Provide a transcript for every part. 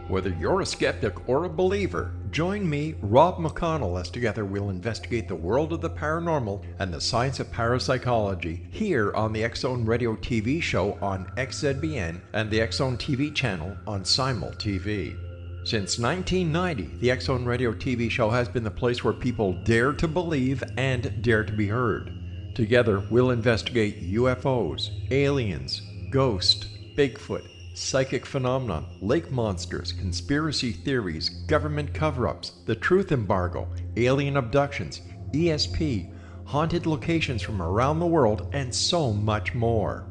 Whether you're a skeptic or a believer, join me, Rob McConnell, as together we'll investigate the world of the paranormal and the science of parapsychology here on the X-Zone Radio TV show on XZBN and the X-Zone TV channel on Simul TV. Since 1990, the X-Zone Radio TV show has been the place where people dare to believe and dare to be heard. Together, we'll investigate UFOs, aliens, ghosts, Bigfoot, psychic phenomena, lake monsters, conspiracy theories, government cover-ups, the truth embargo, alien abductions, ESP, haunted locations from around the world, and so much more.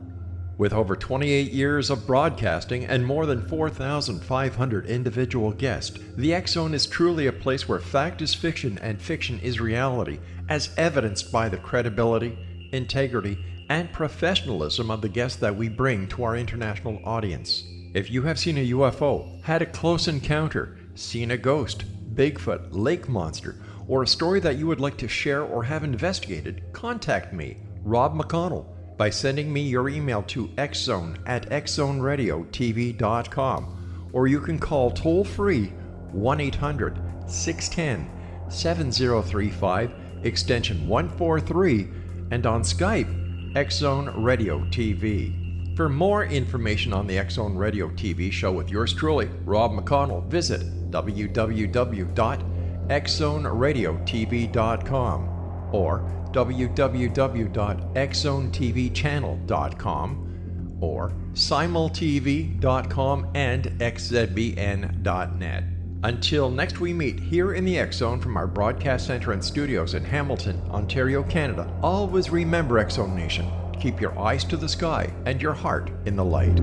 With over 28 years of broadcasting and more than 4,500 individual guests, the X-Zone is truly a place where fact is fiction and fiction is reality, as evidenced by the credibility, integrity, and professionalism of the guests that we bring to our international audience. If you have seen a UFO, had a close encounter, seen a ghost, Bigfoot, lake monster, or a story that you would like to share or have investigated, contact me, Rob McConnell, by sending me your email to xzone@xzoneradiotv.com, or you can call toll-free 1-800-610-7035, extension 143, and on Skype, X-Zone Radio TV. For more information on the X-Zone Radio TV show with yours truly, Rob McConnell, visit www.xzoneradiotv.com or www.xzonetvchannel.com or simultv.com and xzbn.net. Until next we meet here in the X-Zone from our broadcast center and studios in Hamilton, Ontario, Canada, always remember, X-Zone Nation, keep your eyes to the sky and your heart in the light.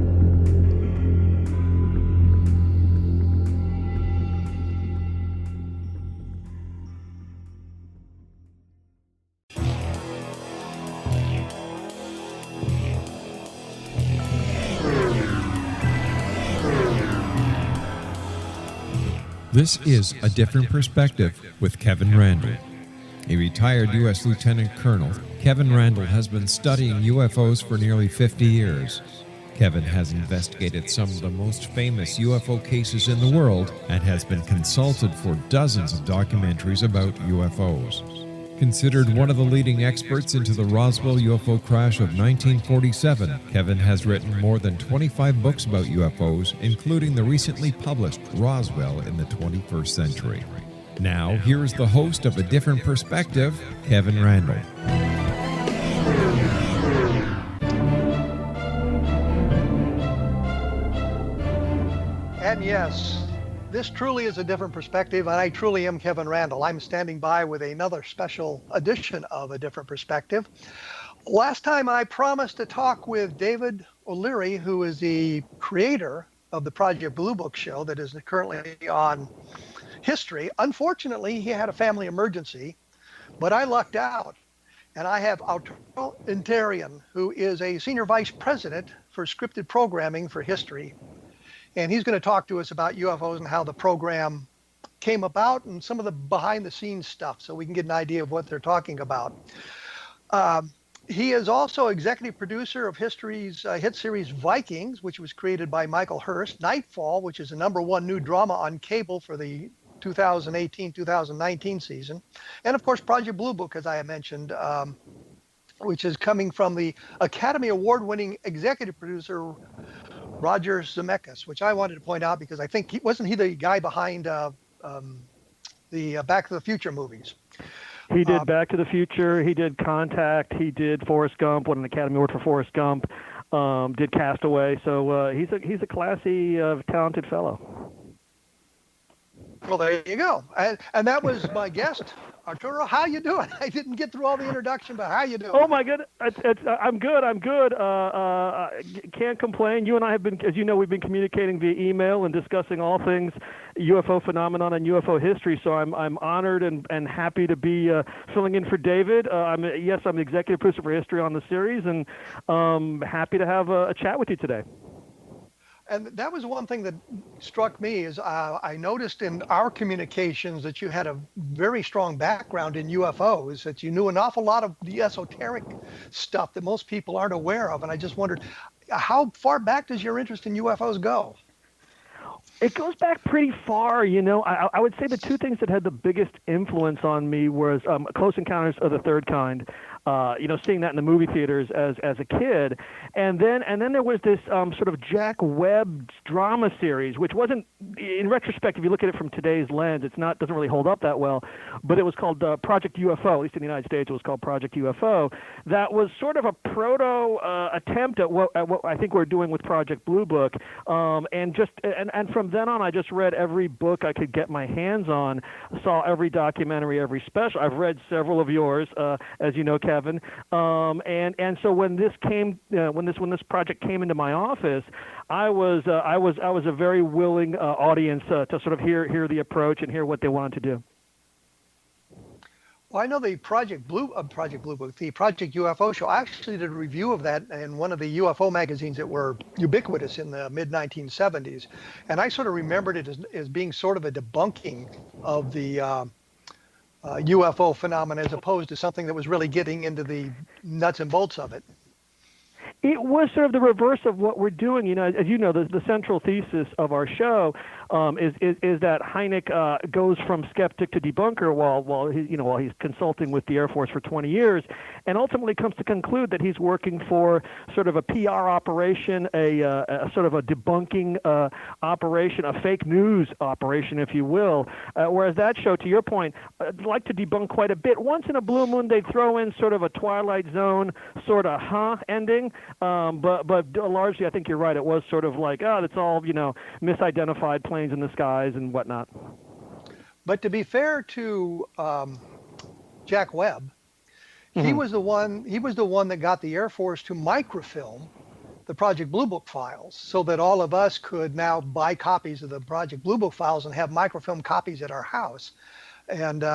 This is A Different Perspective with Kevin Randle. A retired U.S. Lieutenant Colonel, Kevin Randle has been studying UFOs for nearly 50 years. Kevin has investigated some of the most famous UFO cases in the world and has been consulted for dozens of documentaries about UFOs. Considered one of the leading experts into the Roswell UFO crash of 1947, Kevin has written more than 25 books about UFOs, including the recently published Roswell in the 21st Century. Now, here is the host of A Different Perspective, Kevin Randle. And yes, this truly is a different perspective, and I truly am Kevin Randle. I'm standing by with another special edition of A Different Perspective. Last time I promised to talk with David O'Leary, who is the creator of the Project Blue Book show that is currently on History. Unfortunately, he had a family emergency, but I lucked out. And I have Arturo Interian, who is a senior vice president for scripted programming for History. And he's going to talk to us about UFOs and how the program came about and some of the behind-the-scenes stuff so we can get an idea of what they're talking about. He is also executive producer of History's hit series Vikings, which was created by Michael Hirst, Knightfall, which is the #1 new drama on cable for the 2018-2019 season, and of course Project Blue Book, as I mentioned, which is coming from the Academy Award-winning executive producer Robert Zemeckis, which I wanted to point out because I think wasn't he the guy behind the Back to the Future movies? He did Back to the Future, he did Contact, he did Forrest Gump, won an Academy Award for Forrest Gump, did Castaway, so he's a classy, talented fellow. Well, there you go. And that was my guest, Arturo. How you doing? I didn't get through all the introduction, but how you doing? Oh my goodness, I'm good. Can't complain. You and I have been, as you know, we've been communicating via email and discussing all things UFO phenomenon and UFO history. So I'm honored and happy to be filling in for David. I'm the executive producer for History on the series, and happy to have a chat with you today. And that was one thing that struck me is I noticed in our communications that you had a very strong background in UFOs, that you knew an awful lot of the esoteric stuff that most people aren't aware of. And I just wondered, how far back does your interest in UFOs go? It goes back pretty far, you know. I would say the two things that had the biggest influence on me was Close Encounters of the Third Kind. You know, seeing that in the movie theaters as a kid, and then there was this sort of Jack Webb drama series, which wasn't, in retrospect, if you look at it from today's lens, doesn't really hold up that well, but it was called Project UFO. At least in the United States, it was called Project UFO. That was sort of a proto attempt at what I think we're doing with Project Blue Book, and from then on, I just read every book I could get my hands on, saw every documentary, every special. I've read several of yours, as you know, Kevin. And so when this project came into my office, I was a very willing audience to sort of hear the approach and hear what they wanted to do. Well, I know the Project Blue Book, the Project UFO show. I actually did a review of that in one of the UFO magazines that were ubiquitous in the mid-1970s, and I sort of remembered it as being sort of a debunking of the UFO phenomena, as opposed to something that was really getting into the nuts and bolts of it. It was sort of the reverse of what we're doing. You know, as you know, the central thesis of our show is that Hynek goes from skeptic to debunker while he's consulting with the Air Force for 20 years, and ultimately comes to conclude that he's working for sort of a PR operation, a sort of a debunking operation, a fake news operation, if you will. Whereas that show, to your point, I'd like to debunk quite a bit. Once in a blue moon, they'd throw in sort of a Twilight Zone sort of ending. But largely, I think you're right. It was sort of like, it's all, you know, misidentified planes in the skies and whatnot. But to be fair to Jack Webb, he was the one that got the Air Force to microfilm the Project Blue Book files, so that all of us could now buy copies of the Project Blue Book files and have microfilm copies at our house. And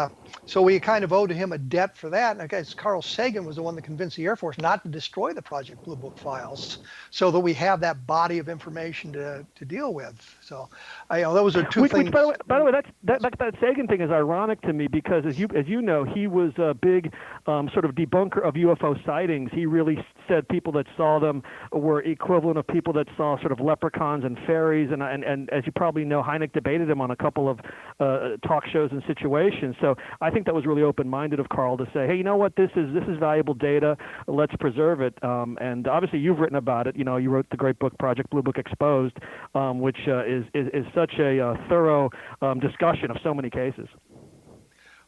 so we kind of owed him a debt for that. And I guess Carl Sagan was the one that convinced the Air Force not to destroy the Project Blue Book files, so that we have that body of information to deal with. So, those are two things. Which, by the way, that Sagan thing is ironic to me, because as you know, he was a big sort of debunker of UFO sightings. He really said people that saw them were equivalent of people that saw sort of leprechauns and fairies. And as you probably know, Hynek debated him on a couple of talk shows and situations. So I think that was really open-minded of Carl to say, hey, you know what, this is valuable data. Let's preserve it. And obviously, you've written about it. You know, you wrote the great book Project Blue Book Exposed, which is such a thorough discussion of so many cases.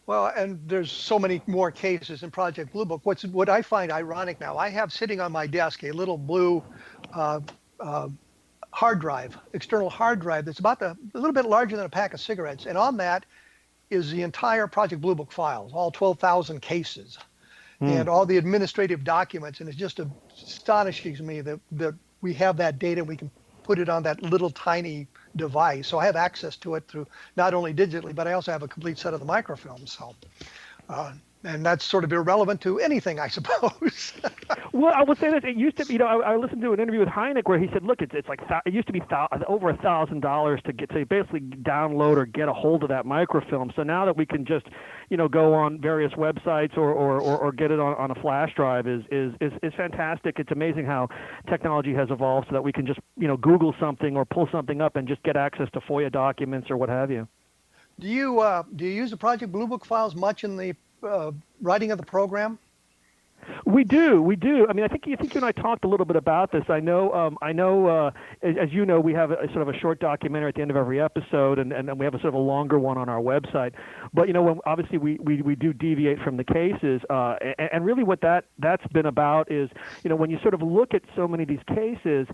Well, and there's so many more cases in Project Blue Book. What I find ironic now, I have sitting on my desk a little blue hard drive, external hard drive that's about a little bit larger than a pack of cigarettes, and on that is the entire Project Blue Book files, all 12,000 cases, and all the administrative documents. And it just astonishes me that we have that data. We can put it on that little tiny device. So I have access to it through not only digitally, but I also have a complete set of the microfilms. So, and that's sort of irrelevant to anything, I suppose. Well, I would say that it used to be, I listened to an interview with Hynek where he said, look, it's like, it used to be over $1,000 to basically download or get a hold of that microfilm. So now that we can just, go on various websites or get it on a flash drive is fantastic. It's amazing how technology has evolved so that we can just, Google something or pull something up and just get access to FOIA documents or what have you. Do you use the Project Blue Book files much in the writing of the program? We do. I mean, I think you and I talked a little bit about this. I know, as you know, we have a sort of a short documentary at the end of every episode, and we have a sort of a longer one on our website. But when obviously we do deviate from the cases, and really what that's been about is, when you sort of look at so many of these cases.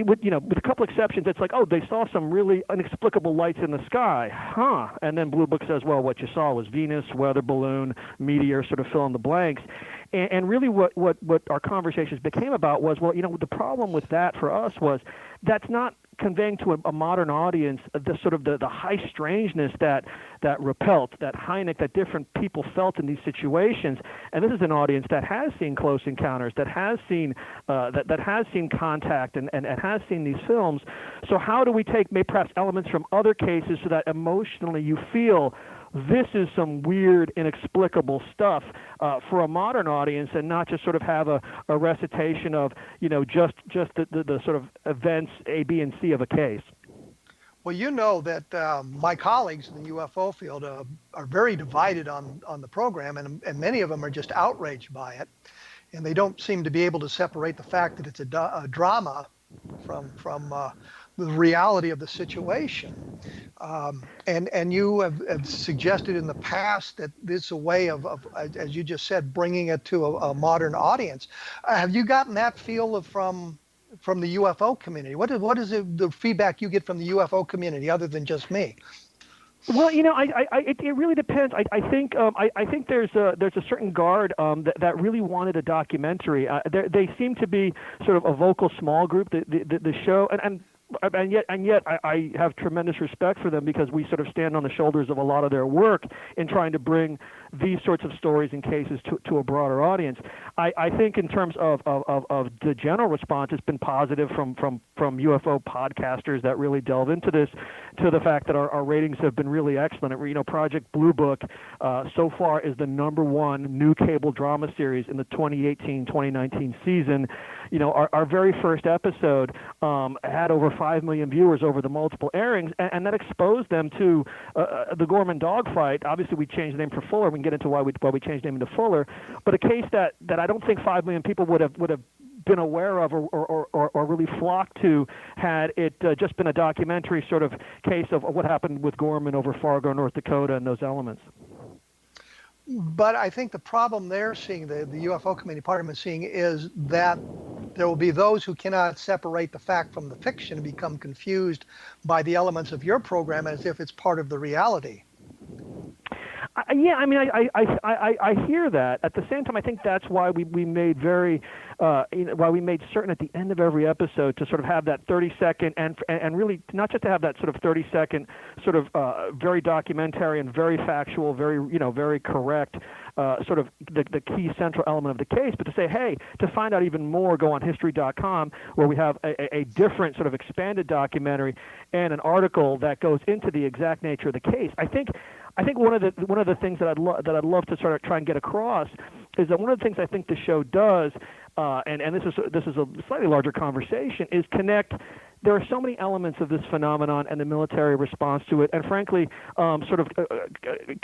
With a couple exceptions, it's like, they saw some really inexplicable lights in the sky, and then Blue Book says, well, what you saw was Venus, weather balloon, meteor, sort of fill in the blanks. And really what our conversations became about was, well, the problem with that for us was that's not conveying to a modern audience the sort of the high strangeness that repelled, that Hynek, that different people felt in these situations. And this is an audience that has seen Close Encounters, that has seen that has seen Contact, and has seen these films. So how do we take maybe perhaps elements from other cases so that emotionally you feel this is some weird, inexplicable stuff for a modern audience, and not just sort of have a recitation of, just the sort of events A, B, and C of a case. Well, you know that my colleagues in the UFO field are very divided on the program, and many of them are just outraged by it, and they don't seem to be able to separate the fact that it's a drama from the reality of the situation. And you have suggested in the past that this is a way of, as you just said, bringing it to a modern audience. Have you gotten that feel from the UFO community? What is the feedback you get from the UFO community other than just me? Well, it really depends. I think there's a certain guard that really wanted a documentary. They seem to be sort of a vocal small group. The show and yet I have tremendous respect for them, because we sort of stand on the shoulders of a lot of their work in trying to bring these sorts of stories and cases to a broader audience. I think in terms of the general response, it's been positive from UFO podcasters that really delve into this, to the fact that our ratings have been really excellent. Project Blue Book so far is the #1 new cable drama series in the 2018-2019 season. Our very first episode had over 5 million viewers over the multiple airings, and that exposed them to the Gorman dogfight. Obviously, we changed the name for Fuller. We can get into why we changed the name into Fuller, but a case that I don't think 5 million people would have been aware of or really flocked to had it just been a documentary sort of case of what happened with Gorman over Fargo, North Dakota, and those elements. But I think the problem they're seeing, the UFO community part of them is seeing, is that there will be those who cannot separate the fact from the fiction and become confused by the elements of your program as if it's part of the reality. Yeah, I hear that. At the same time, I think that's why we made why we made certain at the end of every episode to sort of have that 30-second and really not just to have that sort of 30-second sort of very documentary and very factual, very correct sort of the key central element of the case, but to say, hey, to find out even more, go on history.com, where we have a different sort of expanded documentary and an article that goes into the exact nature of the case. I think one of the things that I'd love to sort of try and get across is that one of the things I think the show does, and this is a slightly larger conversation, is connect. There are so many elements of this phenomenon and the military response to it, and frankly,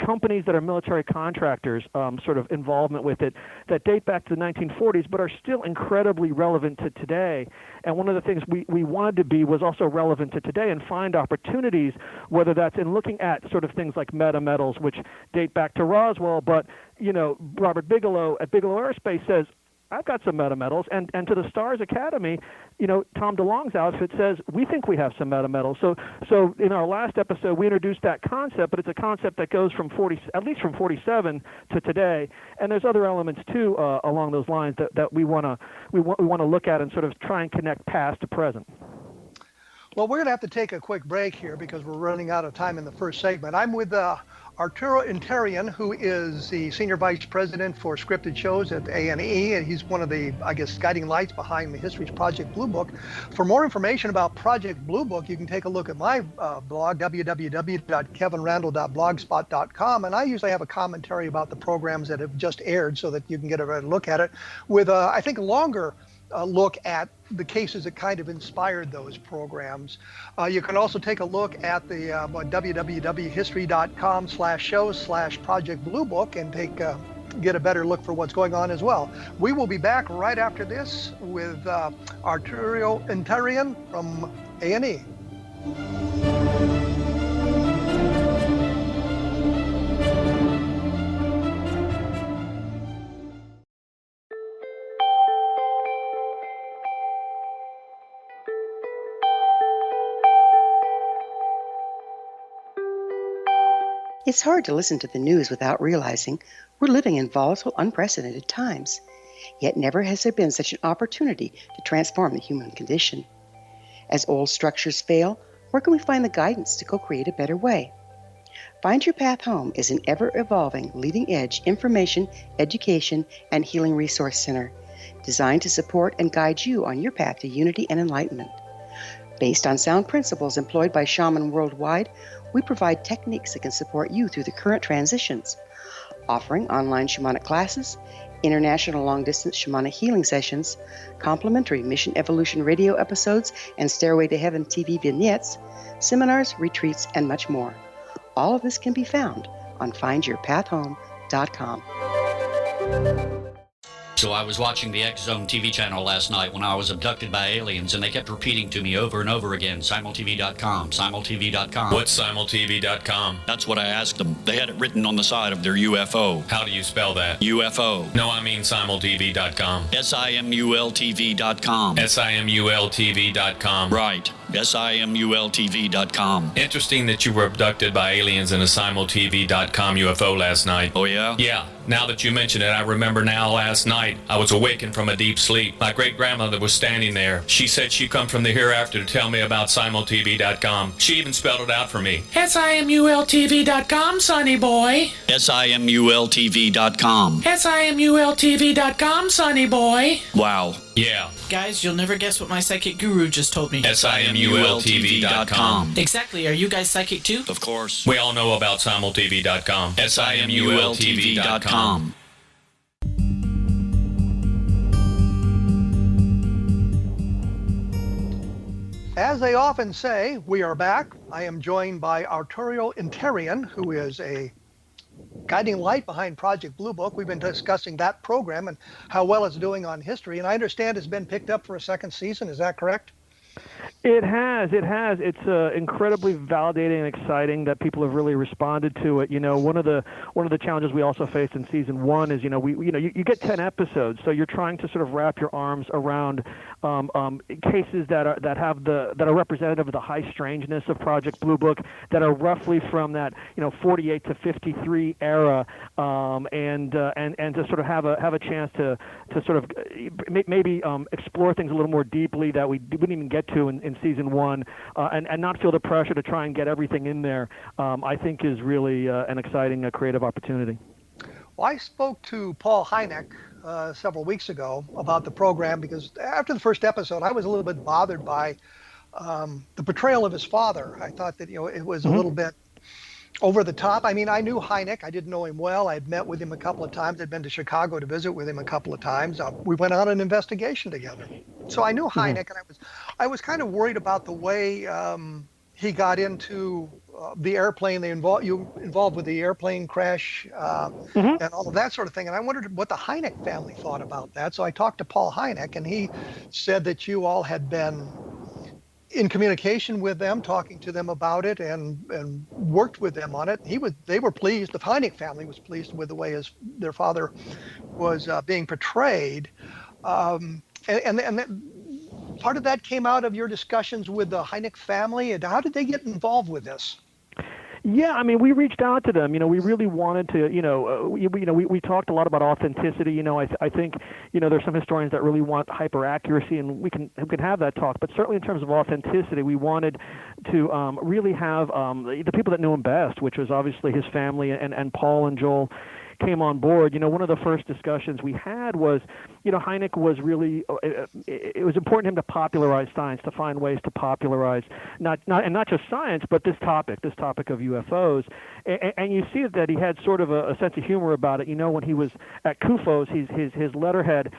companies that are military contractors, sort of involvement with it, that date back to the 1940s, but are still incredibly relevant to today. And one of the things we wanted to be was also relevant to today and find opportunities, whether that's in looking at sort of things like meta-metals, which date back to Roswell, but Robert Bigelow at Bigelow Aerospace says, I've got some meta-metals, and to the Stars Academy, Tom DeLonge's outfit says, we think we have some meta-metals. So in our last episode, we introduced that concept, but it's a concept that goes from at least from 47 to today, and there's other elements too along those lines that we want to look at and sort of try and connect past to present. Well, we're going to have to take a quick break here because we're running out of time in the first segment. I'm with Arturo Interian, who is the Senior Vice President for Scripted Shows at A&E, and he's one of the, guiding lights behind the History's Project Blue Book. For more information about Project Blue Book, you can take a look at my blog, www.kevinrandle.blogspot.com, and I usually have a commentary about the programs that have just aired so that you can get a better look at it with, I think, a longer look at the cases that kind of inspired those programs. You can also take a look at the www.history.com/shows/Project Blue Book and get a better look for what's going on as well. We will be back right after this with Arturo Interian from A&E. It's hard to listen to the news without realizing we're living in volatile, unprecedented times. Yet never has there been such an opportunity to transform the human condition. As old structures fail, where can we find the guidance to co-create a better way? Find Your Path Home is an ever-evolving, leading-edge information, education, and healing resource center designed to support and guide you on your path to unity and enlightenment. Based on sound principles employed by shaman worldwide, we provide techniques that can support you through the current transitions, offering online shamanic classes, international long-distance shamanic healing sessions, complimentary Mission Evolution radio episodes and Stairway to Heaven TV vignettes, seminars, retreats, and much more. All of this can be found on findyourpathhome.com. So I was watching the X Zone TV channel last night when I was abducted by aliens, and they kept repeating to me over and over again, simultv.com, simultv.com. What's simultv.com? That's what I asked them. They had it written on the side of their UFO. How do you spell that? UFO. No, I mean simultv.com. simultv.com. simultv.com. Right. simultv.com. Interesting that you were abducted by aliens in a simultv.com UFO last night. Oh, yeah? Yeah. Now that you mention it, I remember now last night I was awakened from a deep sleep. My great-grandmother was standing there. She said she'd come from the hereafter to tell me about simultv.com. She even spelled it out for me. simultv.com, sonny boy. simultv.com. simultv.com, sonny boy. Wow. Yeah. Guys, you'll never guess what my psychic guru just told me. simultv.com. Exactly. Are you guys psychic too? Of course. We all know about simultv.com. simultv.com. As they often say, we are back. I am joined by Arturo Interian, who is a guiding light behind Project Blue Book. We've been discussing that program and how well it's doing on history. And I understand it's been picked up for a second season. Is that correct? It has. It's incredibly validating and exciting that people have really responded to it. You know, one of the challenges we also faced in season one is, you get 10 episodes, so you're trying to sort of wrap your arms around cases that are representative of the high strangeness of Project Blue Book, that are roughly from that 48 to 53 era, and to sort of have a chance to sort of maybe explore things a little more deeply that we didn't even get to in season one, and not feel the pressure to try and get everything in there, I think is really an exciting creative opportunity. Well, I spoke to Paul Hynek several weeks ago about the program, because after the first episode, I was a little bit bothered by the portrayal of his father. I thought that it was a little bit over the top. I mean, I knew Hynek. I didn't know him well. I'd met with him a couple of times. I'd been to Chicago to visit with him a couple of times. We went on an investigation together. So I knew Hynek, and I was kind of worried about the way he got into the airplane. Involved with the airplane crash and all of that sort of thing. And I wondered what the Hynek family thought about that. So I talked to Paul Hynek, and he said that you all had been in communication with them, talking to them about it, and worked with them on it. They were pleased. The Hynek family was pleased with the way their father was being portrayed, and part of that came out of your discussions with the Hynek family. And how did they get involved with this? Yeah, I mean, we reached out to them. We really wanted to. We talked a lot about authenticity. I think there's some historians that really want hyper accuracy, and we can have that talk. But certainly in terms of authenticity, we wanted to really have the people that knew him best, which was obviously his family, and Paul and Joel came on board. One of the first discussions we had was, Hynek was really, it was important to him to popularize science, to find ways to popularize not just science, but this topic of UFOs. And you see that he had sort of a sense of humor about it. When he was at Kufos, his letterhead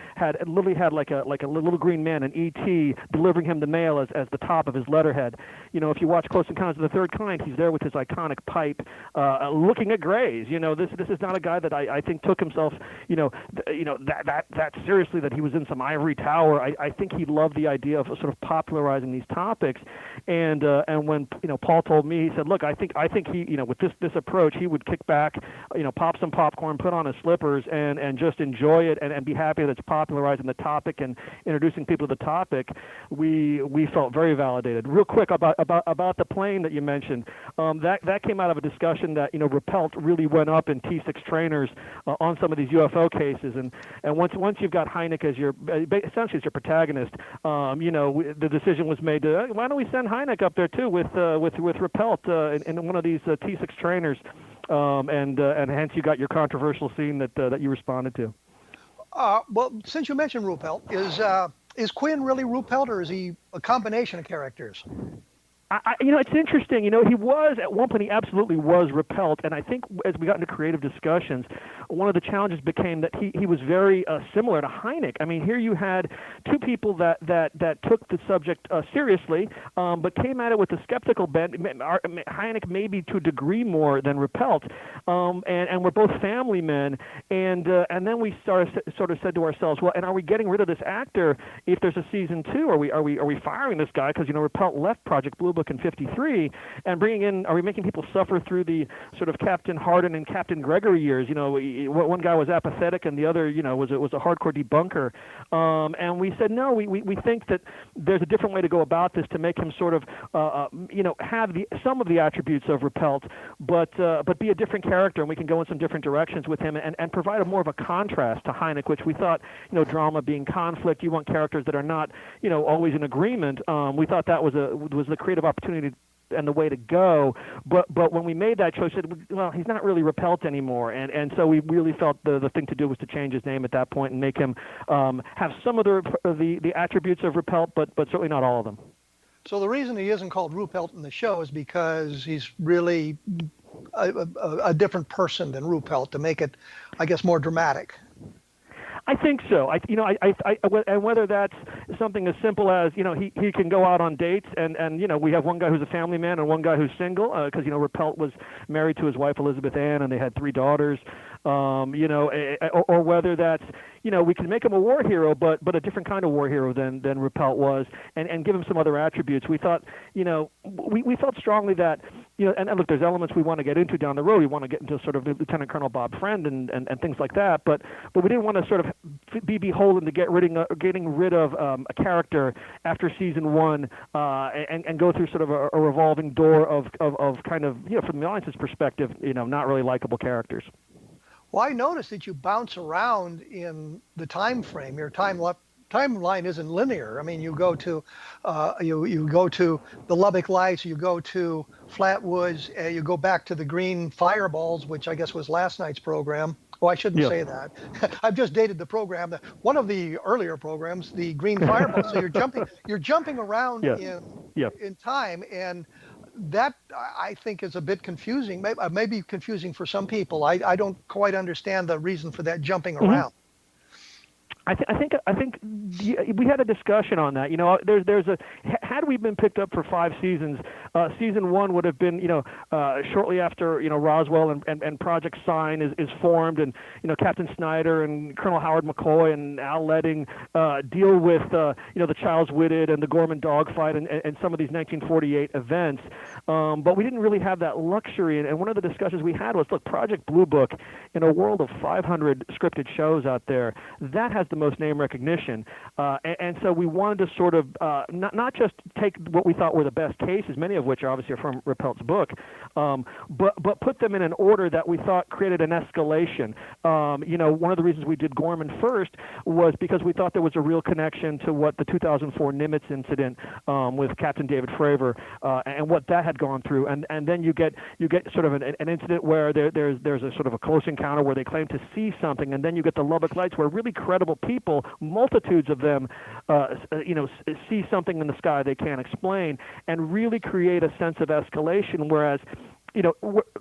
literally had like a little green man, an ET, delivering him the mail as the top of his letterhead. If you watch Close Encounters of the Third Kind, he's there with his iconic pipe, looking at grays. This is not a guy that I think took himself, that seriously, that he was in some ivory tower. I think he loved the idea of sort of popularizing these topics. And when Paul told me, he said, look, I think he, with this approach, he would kick back, pop some popcorn, put on his slippers, and just enjoy it, and be happy that it's popularizing the topic and introducing people to the topic. We felt very validated. Real quick about the plane that you mentioned, that came out of a discussion that Repelt really went up in T6 trainers on some of these UFO cases, and once you've got Hynek as essentially as your protagonist, the decision was made to why don't we send Hynek up there too with Repelt in one of these T6 trainers, and hence you got your controversial scene that you responded to. Well, since you mentioned Ruppelt, is Quinn really Ruppelt, or is he a combination of characters? It's interesting. He was, at one point, he absolutely was repelled. And I think as we got into creative discussions, one of the challenges became that he was very similar to Hynek. I mean, here you had two people that took the subject seriously, but came at it with a skeptical bent. Hynek maybe to a degree more than repelled. And we're both family men. And then we sort of said to ourselves, well, and are we getting rid of this actor if there's a season 2? Are we firing this guy? Because, Repelt left Project Blue Book in 53, and are we making people suffer through the sort of Captain Hardin and Captain Gregory years? One guy was apathetic and the other, was a hardcore debunker. And we said, no, we think that there's a different way to go about this to make him sort of, have some of the attributes of Repelt, but be a different character, and we can go in some different directions with him and provide a more of a contrast to Hynek, which we thought, drama being conflict, you want characters that are not, always in agreement. We thought that was the creative opportunity and the way to go, but when we made that choice, well, he's not really Repelt anymore, and so we really felt the thing to do was to change his name at that point and make him have some of the attributes of Repelt, but certainly not all of them. So the reason he isn't called Ruppelt in the show is because he's really a different person than Ruppelt, to make it, I guess, more dramatic. I think so. And whether that's something as simple as, he can go out on dates and we have one guy who's a family man and one guy who's single, because, Repelt was married to his wife Elizabeth Ann and they had 3 daughters, or whether that's, we can make him a war hero, but a different kind of war hero than Repelt was, and give him some other attributes. We thought, we felt strongly that, and look, there's elements we want to get into down the road. We want to get into sort of Lieutenant Colonel Bob Friend and things like that, but we didn't want to sort of be beholden to getting rid of a character after season 1 and go through sort of a revolving door of kind of, from the audience's perspective, not really likable characters. Well, I noticed that you bounce around in the time frame. Your timeline isn't linear. I mean, you go to you go to the Lubbock Lights, you go to Flatwoods, you go back to the Green Fireballs, which I guess was last night's program. Oh, I shouldn't say that. I've just dated the program. One of the earlier programs, the Green Fireballs. So you're jumping around in time, and that I think is a bit confusing. Maybe confusing for some people. I don't quite understand the reason for that jumping around. I think we had a discussion on that. Had we been picked up for 5 seasons, season 1 would have been, shortly after, Roswell and Project Sign is formed, and, Captain Snyder and Colonel Howard McCoy and Al Ledding deal with, the Child's Witted and the Gorman dogfight and some of these 1948 events. But we didn't really have that luxury. And one of the discussions we had was, look, Project Blue Book, in a world of 500 scripted shows out there, that has the most name recognition, and so we wanted to sort of not just take what we thought were the best cases, many of which obviously are from Repelt's book, but put them in an order that we thought created an escalation. One of the reasons we did Gorman first was because we thought there was a real connection to what the 2004 Nimitz incident with Captain David Fravor and what that had gone through, and then you get sort of an incident where there's a sort of a close encounter where they claim to see something, and then you get the Lubbock Lights where really credible people, multitudes of them, see something in the sky they can't explain, and really create a sense of escalation. Whereas,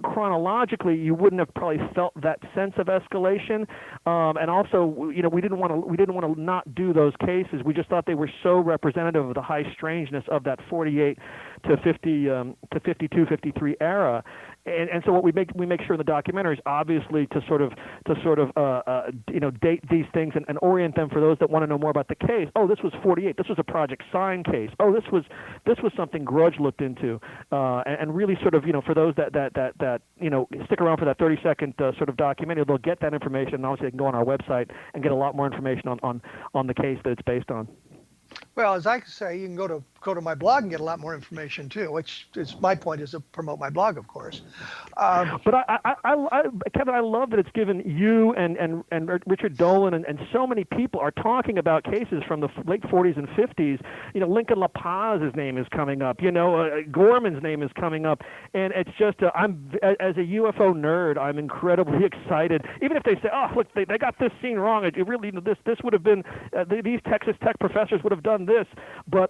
chronologically, you wouldn't have probably felt that sense of escalation, and also, we didn't want to not do those cases. We just thought they were so representative of the high strangeness of that 48 to 50 to 52, 53 era. And so what we make sure in the documentaries, obviously, to sort of date these things and orient them for those that want to know more about the case. Oh, this was 48. This was a Project Sign case. Oh, this was something Grudge looked into, and really sort of for those that stick around for that 30-second sort of documentary, they'll get that information. And obviously, they can go on our website and get a lot more information on the case that it's based on. Well, as I say, you can go to my blog and get a lot more information too, which is my point, is to promote my blog, of course. But Kevin, I love that it's given you and Richard Dolan and so many people are talking about cases from the late 40s and 50s. Lincoln La Paz's name is coming up. Gorman's name is coming up, and it's just I'm as a UFO nerd, I'm incredibly excited. Even if they say, oh, look, they got this scene wrong. It really this would have been these Texas Tech professors would have done this, but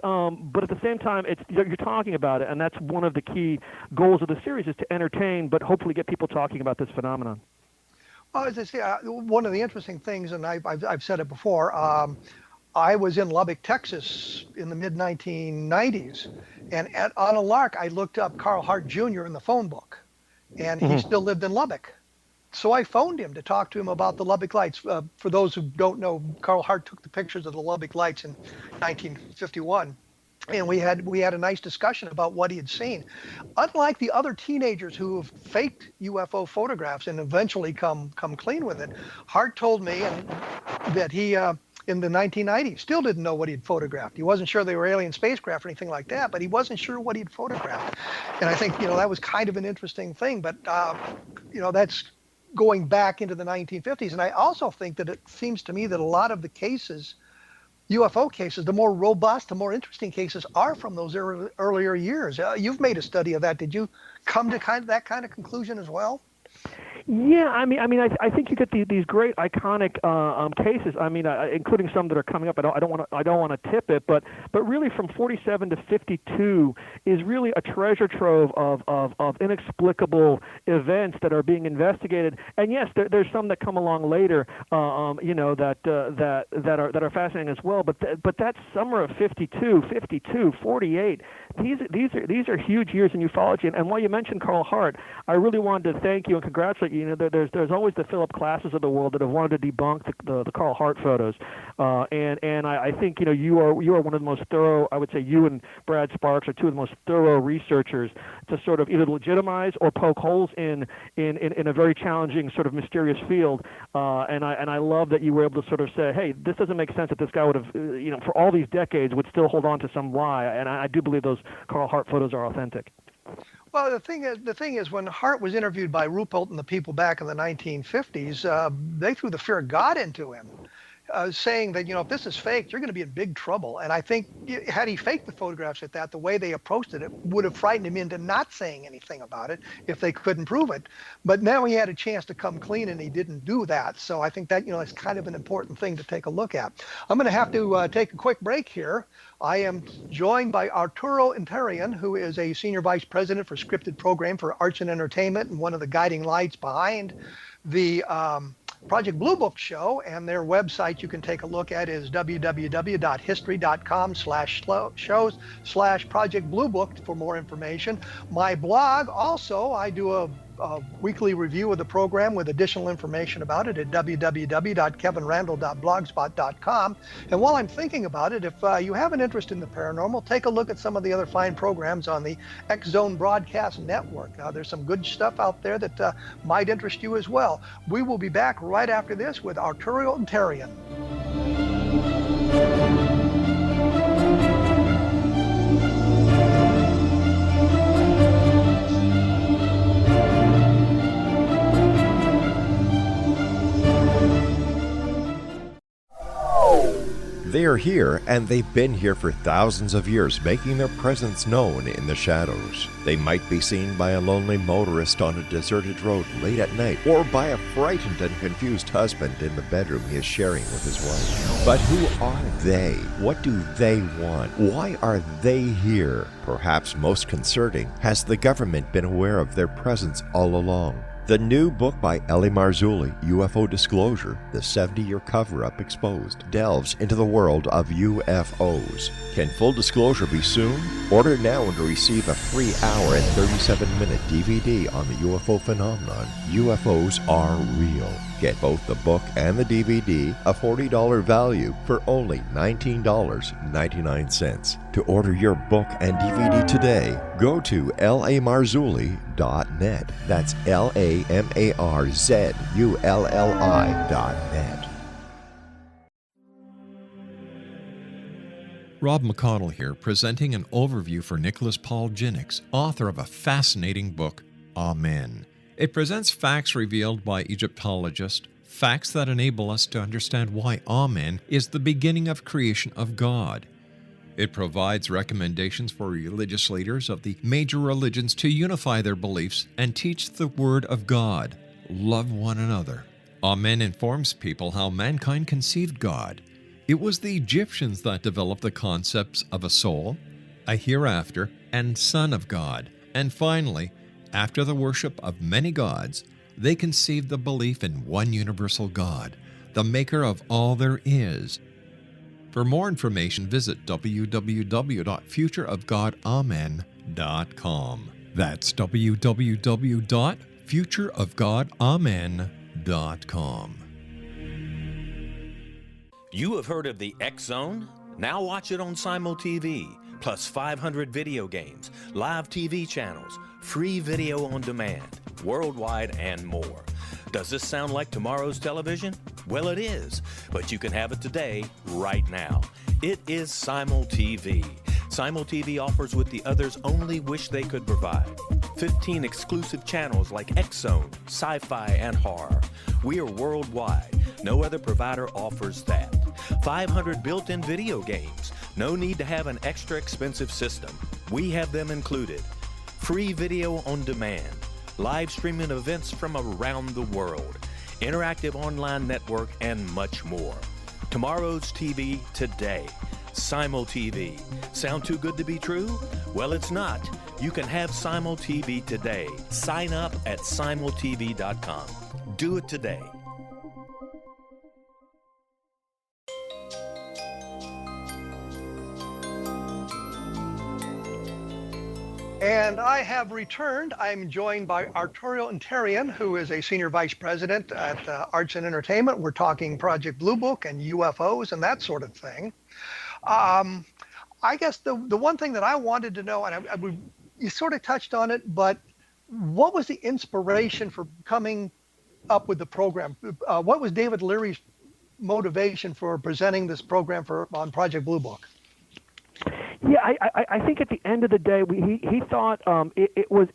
at the same time, you're talking about it, and that's one of the key goals of the series is to entertain, but hopefully get people talking about this phenomenon. Well, as I say, one of the interesting things, and I've said it before, I was in Lubbock, Texas in the mid-1990s, and on a lark, I looked up Carl Hart Jr. in the phone book, and he still lived in Lubbock. So I phoned him to talk to him about the Lubbock Lights. For those who don't know, Carl Hart took the pictures of the Lubbock Lights in 1951. And we had a nice discussion about what he had seen. Unlike the other teenagers who have faked UFO photographs and eventually come clean with it, Hart told me that he in the 1990s still didn't know what he'd photographed. He wasn't sure they were alien spacecraft or anything like that, but he wasn't sure what he'd photographed. And I think that was kind of an interesting thing. But that's going back into the 1950s. And I also think that it seems to me that a lot of the cases, UFO cases, the more robust, the more interesting cases are from those earlier years. You've made a study of that. Did you come to that kind of conclusion as well? Yeah, I think you get these great iconic cases. Including some that are coming up. I don't want to tip it, but really from 47 to 52 is really a treasure trove of inexplicable events that are being investigated. And yes, there's some that come along later, that are fascinating as well. But that summer of 52, 48, these are huge years in ufology. And while you mentioned Carl Hart, I really wanted to thank you and congratulate you. There's always the Philip Classes of the world that have wanted to debunk the Carl Hart photos, and I think you are one of the most thorough. I would say you and Brad Sparks are two of the most thorough researchers to sort of either legitimize or poke holes in a very challenging sort of mysterious field. And I love that you were able to sort of say, hey, this doesn't make sense that this guy would have for all these decades would still hold on to some lie. And I do believe those Carl Hart photos are authentic. Well, the thing is, when Hart was interviewed by Ruppelt and the people back in the 1950s, they threw the fear of God into him, saying that if this is fake, you're going to be in big trouble. And I think had he faked the photographs at that, the way they approached it would have frightened him into not saying anything about it if they couldn't prove it. But now he had a chance to come clean, and he didn't do that. So I think that it's kind of an important thing to take a look at. I'm going to have to take a quick break here. I am joined by Arturo Interian, who is a Senior Vice President for Scripted Program for Arts and Entertainment and one of the guiding lights behind the Project Blue Book show. And their website you can take a look at is www.history.com/shows/Project Blue Book for more information. My blog also, I do a weekly review of the program with additional information about it at www.kevinrandle.blogspot.com. And while I'm thinking about it, if you have an interest in the paranormal, take a look at some of the other fine programs on the X Zone Broadcast Network. There's some good stuff out there that might interest you as well. We will be back right after this with Arturo Interian. They are here, and they've been here for thousands of years, making their presence known in the shadows. They might be seen by a lonely motorist on a deserted road late at night, or by a frightened and confused husband in the bedroom he is sharing with his wife. But who are they? What do they want? Why are they here? Perhaps most concerning, has the government been aware of their presence all along? The new book by L.A. Marzulli, UFO Disclosure, the 70-year cover-up exposed, delves into the world of UFOs. Can full disclosure be soon? Order now and receive a free hour and 37-minute DVD on the UFO phenomenon. UFOs are real. Get both the book and the DVD, a $40 value, for only $19.99. To order your book and DVD today, go to lamarzulli.net. That's LAMARZULLI.net. Rob McConnell here, presenting an overview for Nicholas Paul Jennings, author of a fascinating book, Amen. It presents facts revealed by Egyptologists, facts that enable us to understand why Amen is the beginning of creation of God. It provides recommendations for religious leaders of the major religions to unify their beliefs and teach the Word of God. Love one another. Amen informs people how mankind conceived God. It was the Egyptians that developed the concepts of a soul, a hereafter, and Son of God. And finally, after the worship of many gods, they conceived the belief in one universal God, the maker of all there is. For more information, visit www.futureofgodamen.com. That's www.futureofgodamen.com. You have heard of the X Zone? Now watch it on Simul TV, plus 500 video games, live TV channels, free video on demand, worldwide, and more. Does this sound like tomorrow's television? Well, it is, but you can have it today, right now. It is Simul TV. Simul TV offers what the others only wish they could provide. 15 exclusive channels like X Zone, sci-fi, and horror. We are worldwide. No other provider offers that. 500 built-in video games. No need to have an extra expensive system. We have them included. Free video on demand. Live streaming events from around the world. Interactive online network, and much more. Tomorrow's TV today. Simul TV. Sound too good to be true? Well, it's not. You can have Simul TV today. Sign up at simultv.com. Do it today. And I have returned. I'm joined by Arturo Interian, who is a senior vice president at Arts and Entertainment. We're talking Project Blue Book and UFOs and that sort of thing. I guess the one thing that I wanted to know, and you sort of touched on it, but what was the inspiration for coming up with the program? What was David Leary's motivation for presenting this program on Project Blue Book? Yeah, I think at the end of the day, he thought it was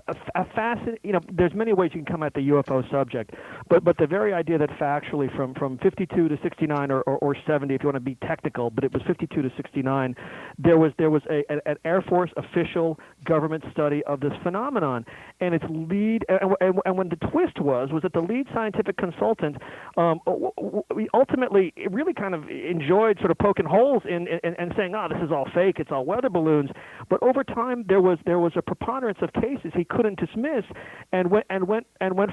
a fascinating. You know, there's many ways you can come at the UFO subject, but the very idea that factually from 52 to 69 or 70, if you want to be technical, but it was 52 to 69, there was an Air Force official government study of this phenomenon, and its lead and when the twist was that the lead scientific consultant ultimately really kind of enjoyed sort of poking holes in and saying, this is all fake, it's all weather balloons. But over time, there was a preponderance of cases he couldn't dismiss, and went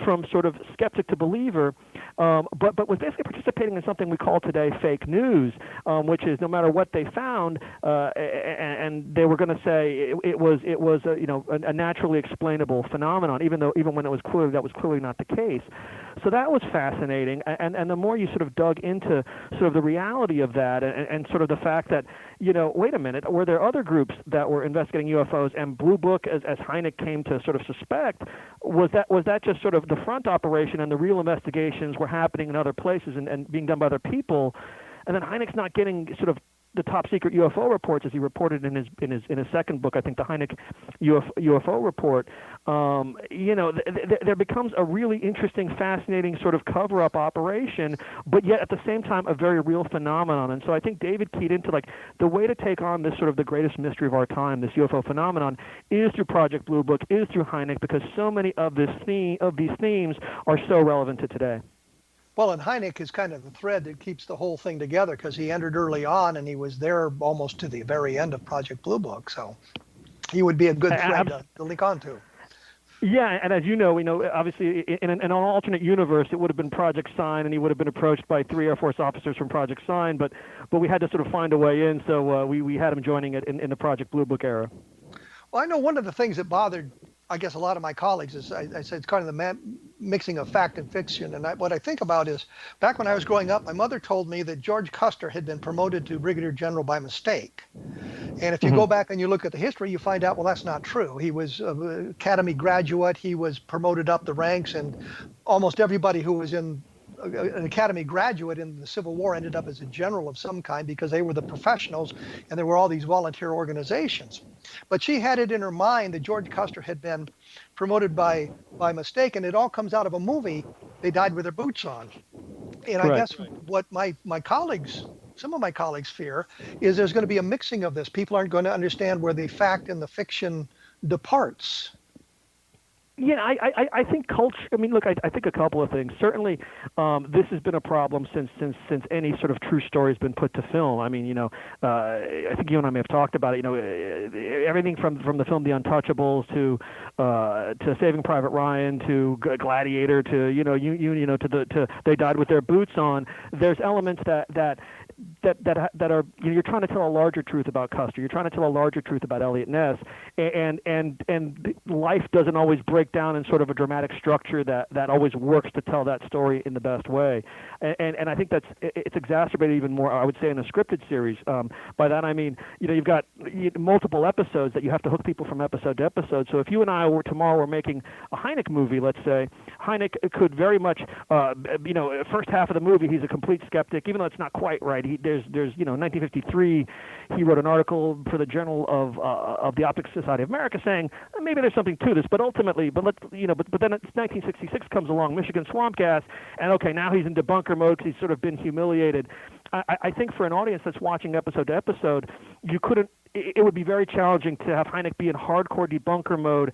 from sort of skeptic to believer, but was basically participating in something we call today fake news, which is no matter what they found, and they were going to say it was a naturally explainable phenomenon, even when that was clearly not the case. So that was fascinating, and the more you sort of dug into sort of the reality of that, and sort of the fact that, wait a minute, were there other groups that were investigating UFOs, and Blue Book, as Hynek came to sort of suspect, was that just sort of the front operation, and the real investigations were happening in other places and being done by other people, and then Hynek's not getting sort of the top secret UFO reports, as he reported in his second book, I think, the Hynek UFO report. There becomes a really interesting, fascinating sort of cover-up operation, but yet at the same time a very real phenomenon. And so I think David keyed into the way to take on this sort of the greatest mystery of our time, this UFO phenomenon, is through Project Blue Book, is through Hynek, because so many of these themes are so relevant to today. Well, and Hynek is kind of the thread that keeps the whole thing together, because he entered early on and he was there almost to the very end of Project Blue Book. So he would be a good thread to link onto. Yeah, and as you know, obviously in an alternate universe, it would have been Project Sign, and he would have been approached by 3 Air Force officers from Project Sign, but we had to sort of find a way in, so we had him joining it in the Project Blue Book era. Well, I know one of the things that bothered, I guess, a lot of my colleagues is I said it's kind of the mixing of fact and fiction. And what I think about is, back when I was growing up, my mother told me that George Custer had been promoted to brigadier general by mistake. And if you go back and you look at the history, you find out, well, that's not true. He was an academy graduate. He was promoted up the ranks, and almost everybody who was an academy graduate in the Civil War ended up as a general of some kind, because they were the professionals and there were all these volunteer organizations. But she had it in her mind that George Custer had been promoted by mistake, and it all comes out of a movie, They Died with Their Boots On. And I guess what my colleagues, some of my colleagues fear, is there's going to be a mixing of this. People aren't going to understand where the fact and the fiction departs. Yeah, I think culture. I mean, look, I think a couple of things. Certainly, this has been a problem since any sort of true story has been put to film. I mean, I think you and I may have talked about it. Everything from the film The Untouchables to Saving Private Ryan to Gladiator to to They Died with Their Boots On. There's elements that are you're trying to tell a larger truth about Custer. You're trying to tell a larger truth about Elliot Ness, and life doesn't always break down in sort of a dramatic structure that always works to tell that story in the best way. And I think it's exacerbated even more, I would say, in a scripted series. By that I mean, you've got multiple episodes that you have to hook people from episode to episode. So if you and I were making a Hynek movie, let's say, Hynek could very much, first half of the movie he's a complete skeptic, even though it's not quite right. There's 1953, he wrote an article for the Journal of the Optics Society of America saying maybe there's something to this, but ultimately, but then it's 1966 comes along, Michigan Swamp Gas, and okay, now he's in debunker mode because he's sort of been humiliated. I think for an audience that's watching episode to episode, it would be very challenging to have Hynek be in hardcore debunker mode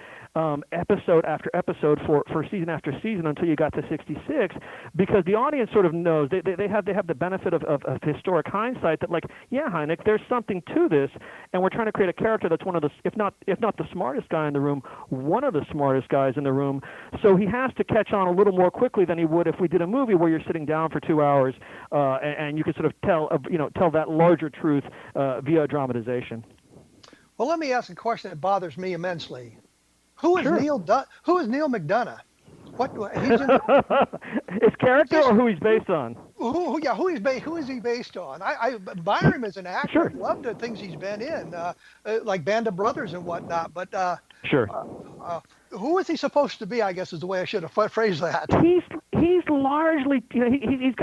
episode after episode for season after season until you got to 66, because the audience sort of knows they have the benefit of historic hindsight that, like, yeah, Hynek, there's something to this, and we're trying to create a character that's one of the, if not the smartest guy in the room, one of the smartest guys in the room. So he has to catch on a little more quickly than he would if we did a movie where you're sitting down for 2 hours and you could sort of tell that larger truth via dramatization. Well, let me ask a question that bothers me immensely. Who is Sure. Neil McDonough? What he's in, his character or who he's based on? who is he based on? I admire him as an actor. Sure. I love the things he's been in, like Band of Brothers and whatnot. But Sure. who is he supposed to be? I guess is the way I should have phrased that. He's largely he's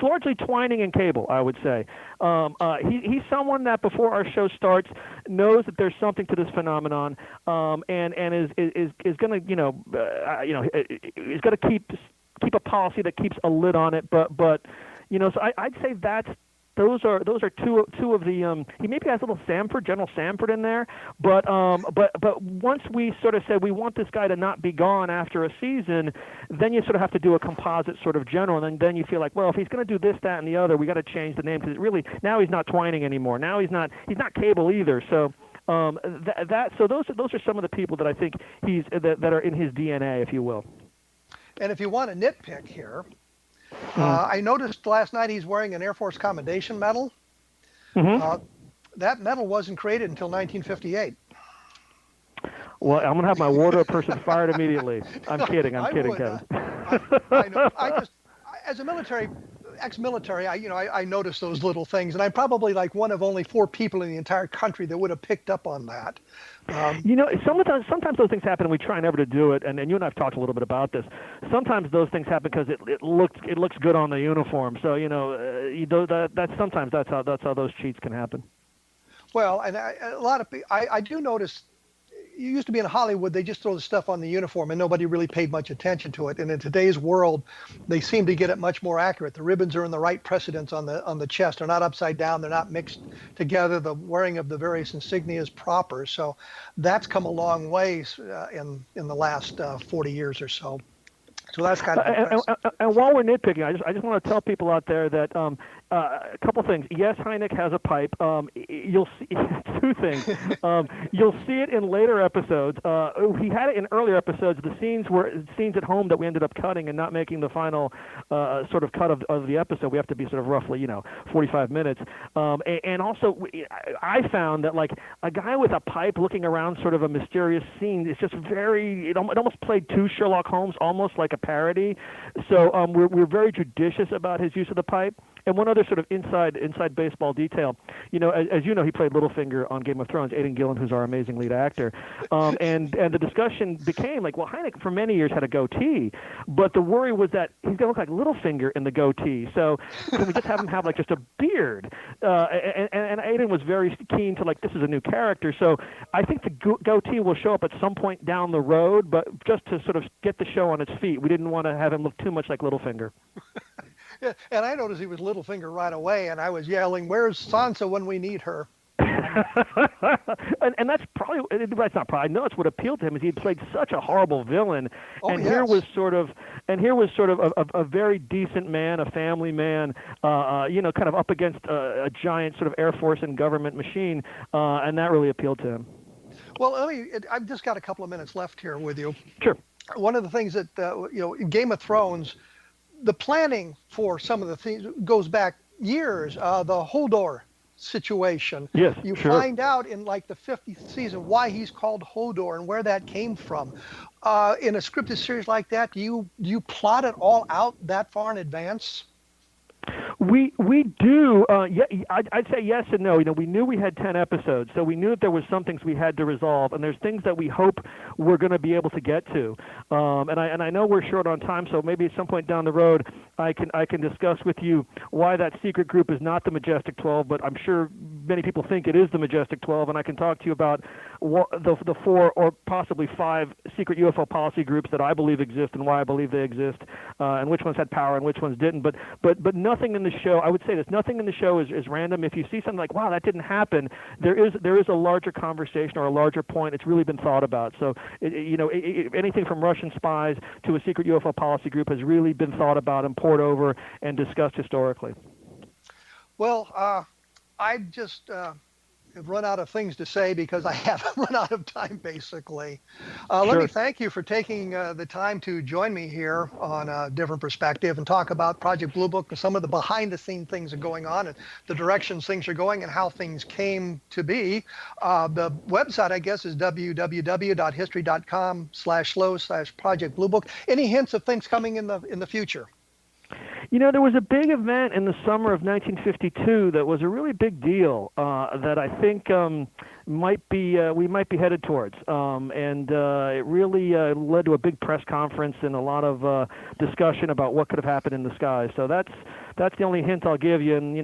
largely Twining and Cable, I would say. He's someone that before our show starts knows that there's something to this phenomenon, and is going to is going to keep a policy that keeps a lid on it. But so I'd say those are two of the he maybe has a little General Samford in there, but once we sort of said we want this guy to not be gone after a season, then you sort of have to do a composite sort of general, and then you feel like, well, if he's going to do this, that, and the other, we got to change the name, because really now he's not Twining anymore. Now he's not Cable either. So so those are some of the people that I think that are in his DNA, if you will. And if you want to nitpick here, I noticed last night he's wearing an Air Force Commendation Medal. Mm-hmm. That medal wasn't created until 1958. Well, I'm going to have my wardrobe person fired immediately. I'm kidding, Kevin. I know. As a ex-military, I noticed those little things, and I'm probably like one of only 4 people in the entire country that would have picked up on that. Sometimes those things happen, and we try never to do it. And you and I have talked a little bit about this. Sometimes those things happen because it looks good on the uniform. So that's how those cheats can happen. Well, and a lot of people, I do notice. You used to be in Hollywood, they just throw the stuff on the uniform and nobody really paid much attention to it. And in today's world, they seem to get it much more accurate. The ribbons are in the right precedence on the chest. They're not upside down. They're not mixed together. The wearing of the various insignia is proper. So that's come a long ways in the last 40 years or so. So that's kind of impressive. And while we're nitpicking, I just want to tell people out there that a couple things. Yes, Hynek has a pipe. You'll see 2 things. You'll see it in later episodes. He had it in earlier episodes. The scenes were scenes at home that we ended up cutting and not making the final sort of cut of the episode. We have to be sort of roughly 45 minutes. And also, I found that like a guy with a pipe looking around sort of a mysterious scene is just very. It almost played too Sherlock Holmes, almost like a parody. So we're very judicious about his use of the pipe. And one other sort of inside baseball detail, as you know, he played Littlefinger on Game of Thrones, Aidan Gillen, who's our amazing lead actor. And the discussion became like, well, Hynek for many years had a goatee, but the worry was that he's going to look like Littlefinger in the goatee. So can we just have him have like just a beard? And Aidan was very keen to like, this is a new character. So I think the goatee will show up at some point down the road, but just to sort of get the show on its feet, we didn't want to have him look too much like Littlefinger. Yeah, and I noticed he was Littlefinger right away, and I was yelling, "Where's Sansa when we need her?" and that's probably That's not pride. No, it's what appealed to him is he had played such a horrible villain, and yes. here was sort of a very decent man, a family man, kind of up against a giant sort of Air Force and government machine, and that really appealed to him. Well, I've just got a couple of minutes left here with you. Sure. One of the things that in Game of Thrones, the planning for some of the things goes back years. The Hodor situation. Yes, you sure. find out in like the 50th season why he's called Hodor and where that came from. In a scripted series like that, do you plot it all out that far in advance? We do. I'd say yes and no. We knew we had 10 episodes, so we knew that there was some things we had to resolve, and there's things that we hope we're going to be able to get to. And I know we're short on time, so maybe at some point down the road I can discuss with you why that secret group is not the Majestic 12, but I'm sure many people think it is the Majestic 12, and I can talk to you about the 4 or possibly 5 secret UFO policy groups that I believe exist and why I believe they exist, and which ones had power and which ones didn't. But nothing in the show, I would say this, nothing in the show is random. If you see something like, wow, that didn't happen, there is a larger conversation or a larger point. It's really been thought about. So, anything from Russian spies to a secret UFO policy group has really been thought about and poured over and discussed historically. Well, I just have run out of things to say because I haven't run out of time, basically. Sure. Let me thank you for taking the time to join me here on A Different Perspective and talk about Project Blue Book and some of the behind-the-scenes things that are going on and the directions things are going and how things came to be. The website, I guess, is www.history.com/slow/Project Blue Book. Any hints of things coming in the future? There was a big event in the summer of 1952 that was a really big deal that I think we might be headed towards, and it really led to a big press conference and a lot of discussion about what could have happened in the sky. So that's the only hint I'll give you, and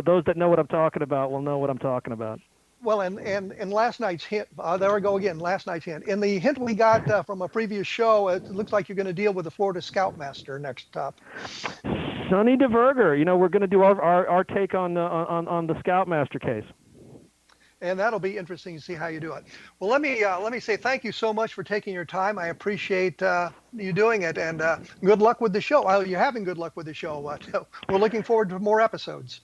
those that know what I'm talking about will know what I'm talking about. Well, and last night's hint, there we go again, last night's hint. In the hint we got from a previous show, it looks like you're going to deal with the Florida Scoutmaster next up. Sonny DeVerger, we're going to do our take on the Scoutmaster case. And that'll be interesting to see how you do it. Well, let me say thank you so much for taking your time. I appreciate you doing it, and good luck with the show. Well, you're having good luck with the show. We're looking forward to more episodes.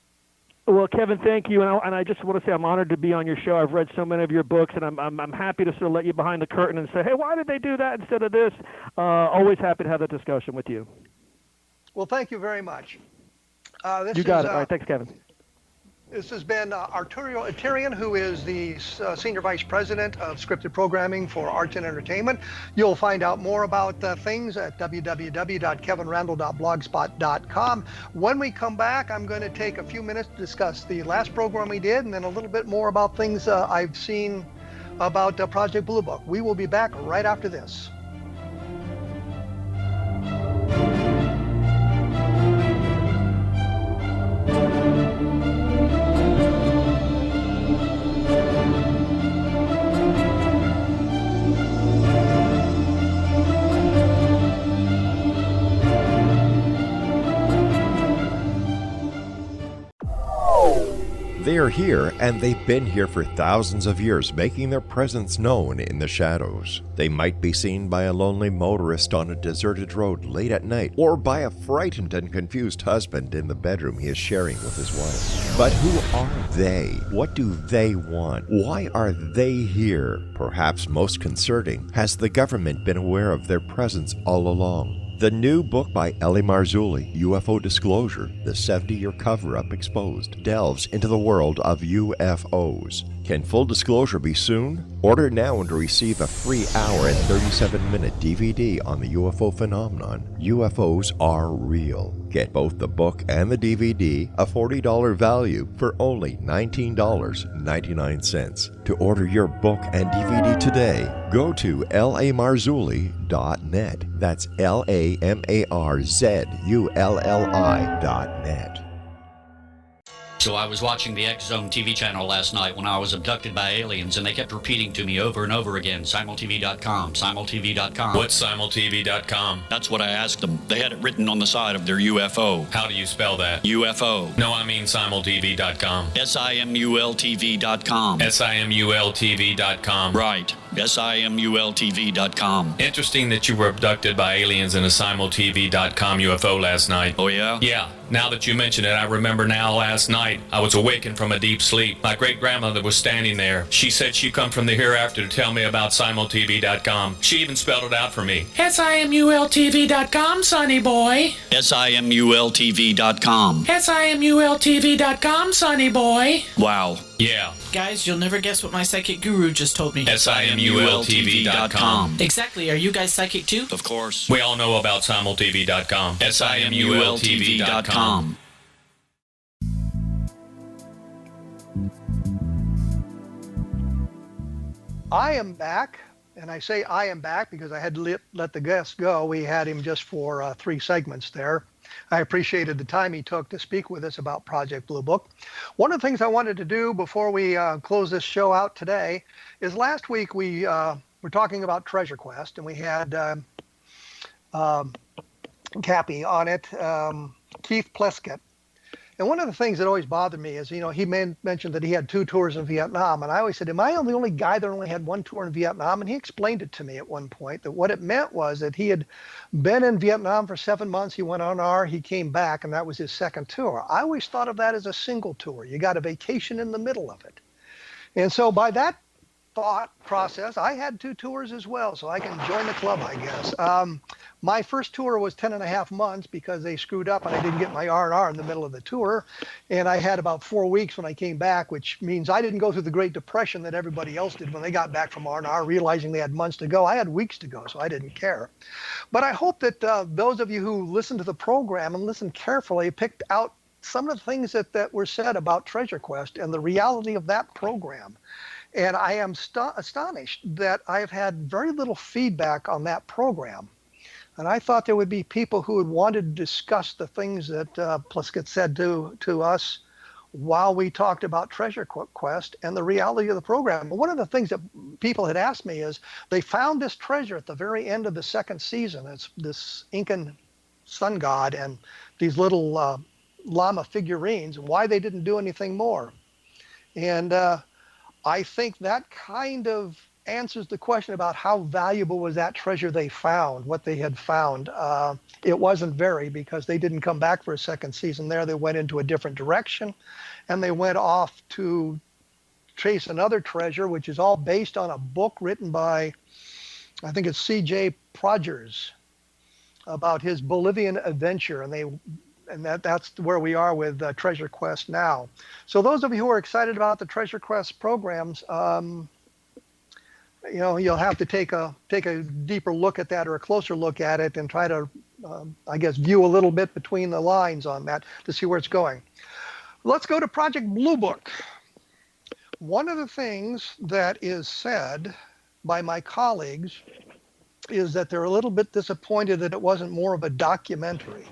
Well, Kevin, thank you, and I just want to say I'm honored to be on your show. I've read so many of your books, and I'm happy to sort of let you behind the curtain and say, hey, why did they do that instead of this? Always happy to have that discussion with you. Well, thank you very much. You got it. All right, thanks, Kevin. This has been Arturo Interian, who is the Senior Vice President of Scripted Programming for Arts and Entertainment. You'll find out more about things at www.kevinrandle.blogspot.com. When we come back, I'm going to take a few minutes to discuss the last program we did and then a little bit more about things I've seen about Project Blue Book. We will be back right after this. They are here, and they've been here for thousands of years, making their presence known in the shadows. They might be seen by a lonely motorist on a deserted road late at night, or by a frightened and confused husband in the bedroom he is sharing with his wife. But who are they? What do they want? Why are they here? Perhaps most concerning, has the government been aware of their presence all along? The new book by L.A. Marzulli, UFO Disclosure, the 70-year cover-up exposed, delves into the world of UFOs. Can full disclosure be soon? Order now and receive a free hour and 37-minute DVD on the UFO phenomenon. UFOs are real. Get both the book and the DVD, a $40 value, for only $19.99. To order your book and DVD today, go to lamarzulli.net. That's LAMARZULLI.net. So I was watching the X Zone TV channel last night when I was abducted by aliens, and they kept repeating to me over and over again, simultv.com, simultv.com. What's simultv.com? That's what I asked them. They had it written on the side of their UFO. How do you spell that? UFO. No, I mean simultv.com. simultv.com. simultv.com. Right. simultv.com. Interesting that you were abducted by aliens in a simultv.com UFO last night. Oh, yeah? Yeah. Now that you mention it, I remember now last night I was awakened from a deep sleep. My great-grandmother was standing there. She said she come from the hereafter to tell me about simultv.com. She even spelled it out for me. simultv.com, sonny boy. simultv.com. simultv.com, sonny boy. Wow. Yeah. Guys, you'll never guess what my psychic guru just told me. simultv.com. Exactly. Are you guys psychic too? Of course. We all know about simultv.com. simultv.com. I am back, and I say I am back because I had to let the guest go. We had him just for 3 segments there. I appreciated the time he took to speak with us about Project Blue Book. One of the things I wanted to do before we close this show out today is last week we were talking about Treasure Quest, and we had Cappy on it, Keith Pleskett. And one of the things that always bothered me is, he mentioned that he had 2 tours in Vietnam. And I always said, am I the only guy that only had 1 tour in Vietnam? And he explained it to me at one point, that what it meant was that he had been in Vietnam for 7 months. He went on R, he came back, and that was his 2nd tour. I always thought of that as a single tour. You got a vacation in the middle of it. And so by that thought process, I had 2 tours as well, so I can join the club, I guess. My first tour was 10.5 months because they screwed up and I didn't get my R&R in the middle of the tour. And I had about 4 weeks when I came back, which means I didn't go through the Great Depression that everybody else did when they got back from R&R, realizing they had months to go. I had weeks to go, so I didn't care. But I hope that those of you who listened to the program and listened carefully picked out some of the things that were said about Treasure Quest and the reality of that program. And I am astonished that I've had very little feedback on that program. And I thought there would be people who would want to discuss the things that Pleskett said to us while we talked about Treasure Quest and the reality of the program. But one of the things that people had asked me is they found this treasure at the very end of the 2nd season. It's this Incan sun god and these little llama figurines, and why they didn't do anything more. And I think that kind of answers the question about how valuable was that treasure they found, what they had found. It wasn't very, because they didn't come back for a 2nd season there. They went into a different direction, and they went off to chase another treasure, which is all based on a book written by, I think it's C.J. Prodgers, about his Bolivian adventure, and that's where we are with Treasure Quest now. So those of you who are excited about the Treasure Quest programs, you'll have to take a deeper look at that, or a closer look at it, and try to, I guess, view a little bit between the lines on that to see where it's going. Let's go to Project Blue Book. One of the things that is said by my colleagues is that they're a little bit disappointed that it wasn't more of a documentary.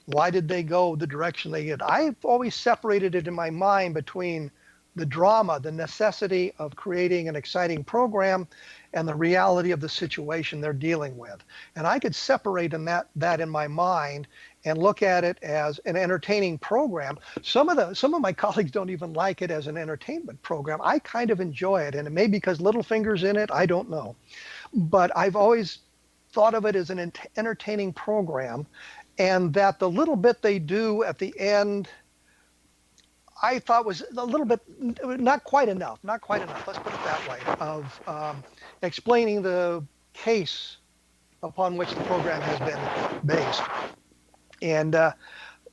Why did they go the direction they did? I've always separated it in my mind between the drama, the necessity of creating an exciting program, and the reality of the situation they're dealing with. And I could separate that in my mind and look at it as an entertaining program. Some of my colleagues don't even like it as an entertainment program. I kind of enjoy it, and it may be because Littlefinger's in it, I don't know. But I've always thought of it as an entertaining program, and that the little bit they do at the end, I thought was a little bit, not quite enough, let's put it that way, of explaining the case upon which the program has been based. And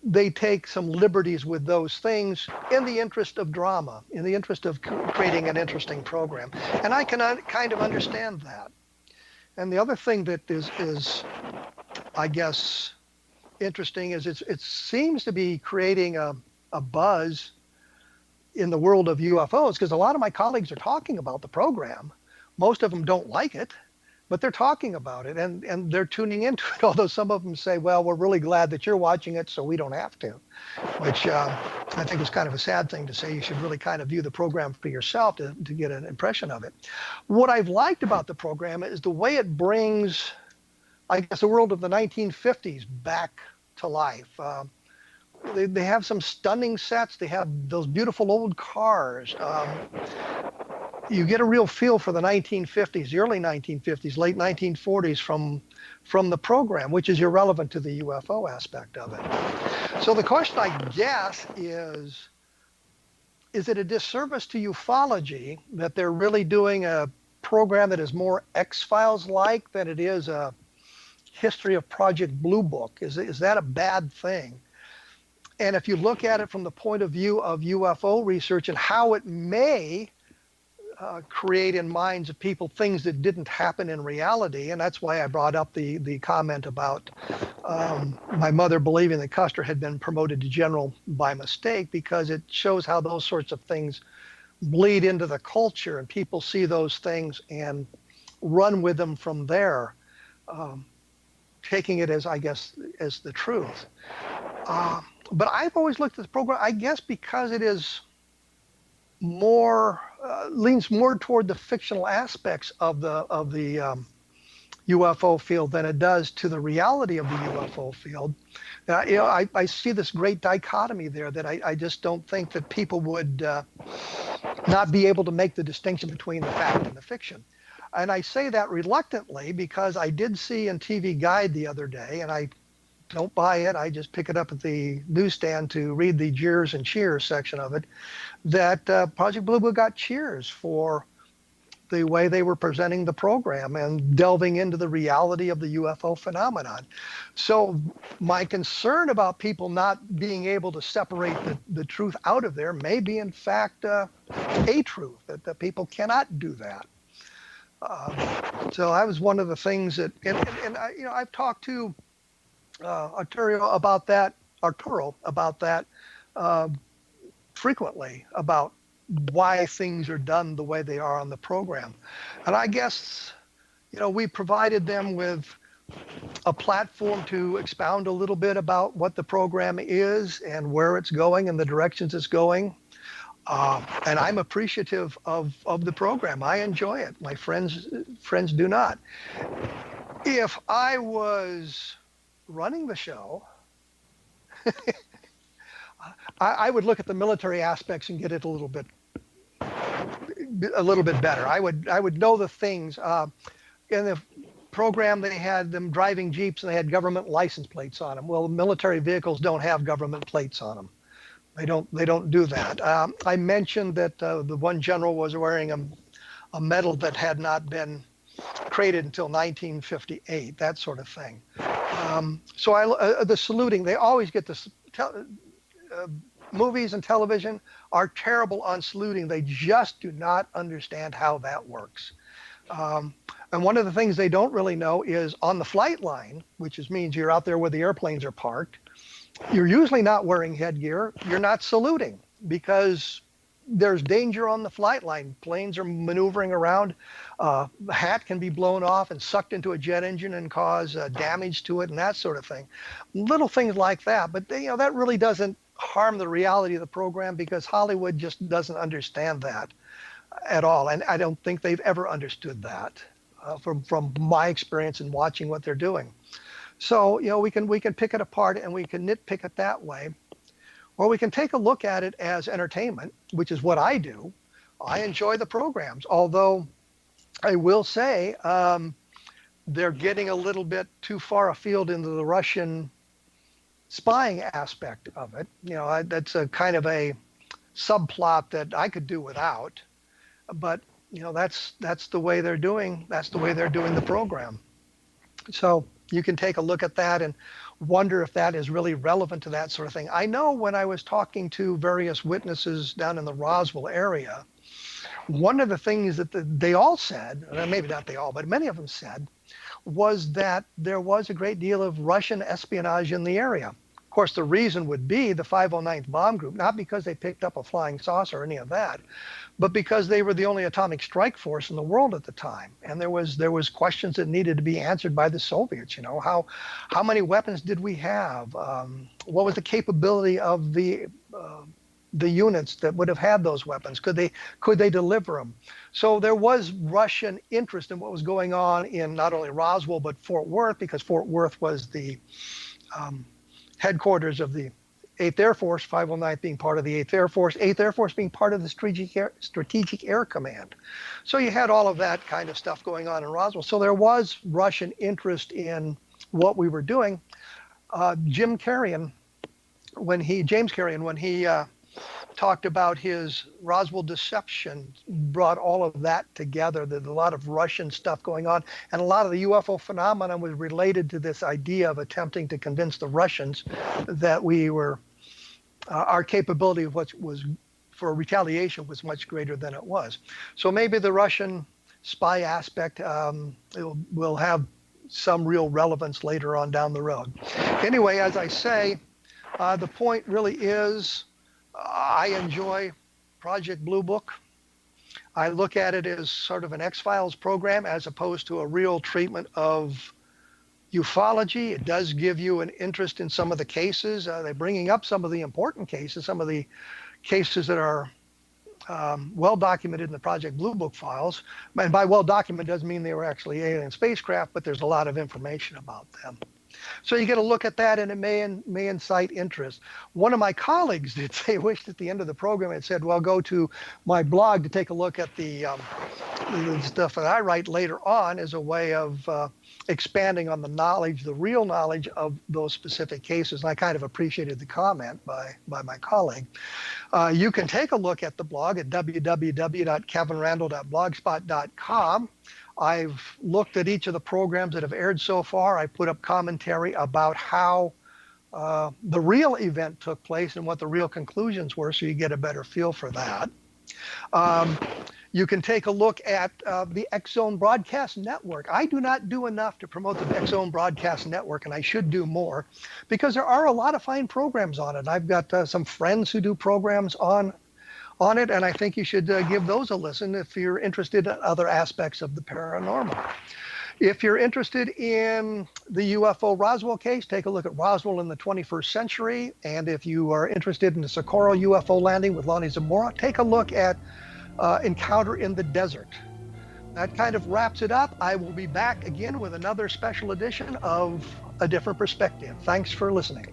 they take some liberties with those things in the interest of drama, in the interest of creating an interesting program. And I can kind of understand that. And the other thing that is I guess, interesting is it seems to be creating a buzz in the world of UFOs, because a lot of my colleagues are talking about the program. Most of them don't like it. but they're talking about it and they're tuning into it. Although some of them say, well, we're really glad that you're watching it, so we don't have to, which I think is kind of a sad thing to say. You should really kind of view the program for yourself to get an impression of it. What I've liked about the program is the way it brings, I guess, the world of the 1950s back to life. They have some stunning sets. They have those beautiful old cars. You get a real feel for the 1950s, the early 1950s, late 1940s from the program, which is irrelevant to the UFO aspect of it. So the question, I guess, is it a disservice to ufology that they're really doing a program that is more X-Files-like than it is a history of Project Blue Book? Is that a bad thing? And if you look at it from the point of view of UFO research and how it may create in minds of people things that didn't happen in reality, and that's why I brought up the comment about my mother believing that Custer had been promoted to general by mistake, because it shows how those sorts of things bleed into the culture and people see those things and run with them from there, taking it as, I guess, as the truth. But I've always looked at the program, I guess, because it is more leans more toward the fictional aspects of the UFO field than it does to the reality of the UFO field. I see this great dichotomy there that I just don't think that people would not be able to make the distinction between the fact and the fiction. And I say that reluctantly because I did see in TV Guide the other day, and I don't buy it, I just pick it up at the newsstand to read the jeers and cheers section of it, that Project Blue Book got cheers for the way they were presenting the program and delving into the reality of the UFO phenomenon. So my concern about people not being able to separate the truth out of there may be in fact a truth, that people cannot do that. So that was one of the things that, and I've talked to Arturo about that frequently, about why things are done the way they are on the program. And I guess, we provided them with a platform to expound a little bit about what the program is and where it's going and the directions it's going. And I'm appreciative of the program. I enjoy it. My friends do not. If I was running the show, I would look at the military aspects and get it a little bit better. I would know the things. In the program, they had them driving Jeeps and they had government license plates on them. Well, military vehicles don't have government plates on them. They don't do that. I mentioned that the one general was wearing a medal that had not been created until 1958, that sort of thing. So the saluting, they always get this. Movies and television are terrible on saluting. They just do not understand how that works. And one of the things they don't really know is on the flight line, which means you're out there where the airplanes are parked, you're usually not wearing headgear. You're not saluting because there's danger on the flight line. Planes are maneuvering around. The hat can be blown off and sucked into a jet engine and cause damage to it and that sort of thing. Little things like that. But that really doesn't harm the reality of the program because Hollywood just doesn't understand that at all. And I don't think they've ever understood that from my experience in watching what they're doing. So, we can pick it apart and we can nitpick it that way. Or we can take a look at it as entertainment, which is what I do. I enjoy the programs, although I will say they're getting a little bit too far afield into the Russian spying aspect of it. That's a kind of a subplot that I could do without, but that's the way they're doing. That's the way they're doing the program. So you can take a look at that and wonder if that is really relevant to that sort of thing. I know when I was talking to various witnesses down in the Roswell area, one of the things that they all said, maybe not they all, but many of them said, was that there was a great deal of Russian espionage in the area. course, the reason would be the 509th Bomb Group, not because they picked up a flying saucer or any of that, but because they were the only atomic strike force in the world at the time. And there was questions that needed to be answered by the Soviets. You know, how many weapons did we have? What was the capability of the units that would have had those weapons? Could they deliver them? So there was Russian interest in what was going on in not only Roswell but Fort Worth, because Fort Worth was the headquarters of the 8th Air Force, 509th being part of the 8th Air Force, 8th Air Force being part of the Strategic Air Command. So you had all of that kind of stuff going on in Roswell. So there was Russian interest in what we were doing. James Carrion, when he talked about his Roswell deception, brought all of that together. There's a lot of Russian stuff going on, and a lot of the UFO phenomenon was related to this idea of attempting to convince the Russians that we were, our capability of what was for retaliation was much greater than it was. So maybe the Russian spy aspect will have some real relevance later on down the road. Anyway, as I say, the point really is, I enjoy Project Blue Book. I look at it as sort of an X-Files program as opposed to a real treatment of ufology. It does give you an interest in some of the cases. They're bringing up some of the important cases, some of the cases that are well documented in the Project Blue Book files. And by well documented doesn't mean they were actually alien spacecraft, but there's a lot of information about them. So you get a look at that, and it may incite interest. One of my colleagues did say, wished at the end of the program, it said, well, go to my blog to take a look at the stuff that I write later on as a way of expanding on the knowledge, the real knowledge of those specific cases. And I kind of appreciated the comment by my colleague. You can take a look at the blog at www.kevinrandle.blogspot.com. I've looked at each of the programs that have aired so far. I put up commentary about how the real event took place and what the real conclusions were, so you get a better feel for that. You can take a look at the X-Zone Broadcast Network. I do not do enough to promote the X-Zone Broadcast Network, and I should do more, because there are a lot of fine programs on it. I've got some friends who do programs on it, and I think you should give those a listen if you're interested in other aspects of the paranormal. If you're interested in the UFO Roswell case, take a look at Roswell in the 21st Century. And if you are interested in the Socorro UFO landing with Lonnie Zamora, take a look at Encounter in the Desert. That kind of wraps it up. I will be back again with another special edition of A Different Perspective. Thanks for listening.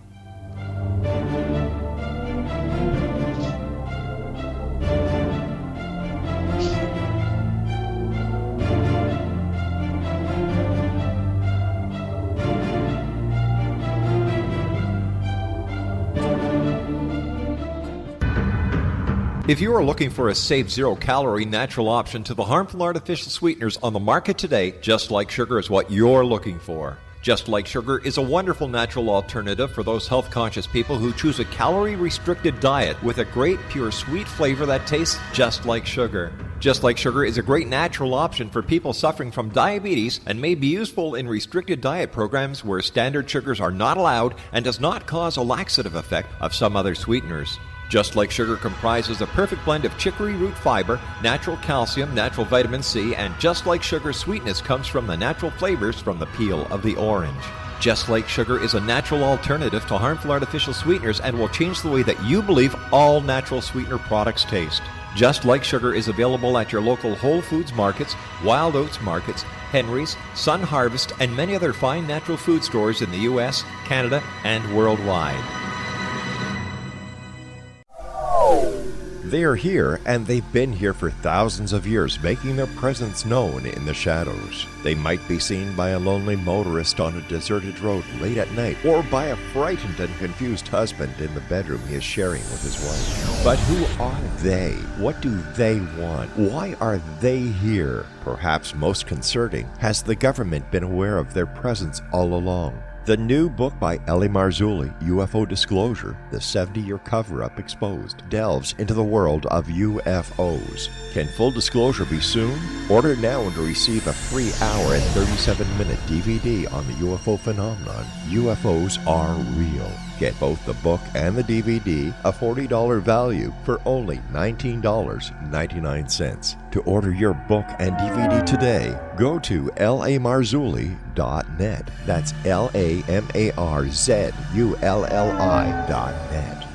If you are looking for a safe, zero-calorie natural option to the harmful artificial sweeteners on the market today, Just Like Sugar is what you're looking for. Just Like Sugar is a wonderful natural alternative for those health-conscious people who choose a calorie-restricted diet with a great, pure, sweet flavor that tastes just like sugar. Just Like Sugar is a great natural option for people suffering from diabetes and may be useful in restricted diet programs where standard sugars are not allowed and does not cause a laxative effect of some other sweeteners. Just Like Sugar comprises a perfect blend of chicory root fiber, natural calcium, natural vitamin C, and Just Like Sugar's sweetness comes from the natural flavors from the peel of the orange. Just Like Sugar is a natural alternative to harmful artificial sweeteners and will change the way that you believe all natural sweetener products taste. Just Like Sugar is available at your local Whole Foods markets, Wild Oats markets, Henry's, Sun Harvest, and many other fine natural food stores in the U.S., Canada, and worldwide. They are here, and they've been here for thousands of years, making their presence known in the shadows. They might be seen by a lonely motorist on a deserted road late at night, or by a frightened and confused husband in the bedroom he is sharing with his wife. But who are they? What do they want? Why are they here? Perhaps most concerning, has the government been aware of their presence all along? The new book by Ellie Marzulli, UFO Disclosure, the 70-year cover-up exposed, delves into the world of UFOs. Can full disclosure be soon? Order now and receive a free hour and 37-minute DVD on the UFO phenomenon. UFOs are real. Get both the book and the DVD, a $40 value, for only $19.99. To order your book and DVD today, go to lamarzulli.net. That's LAMARZULLI.net.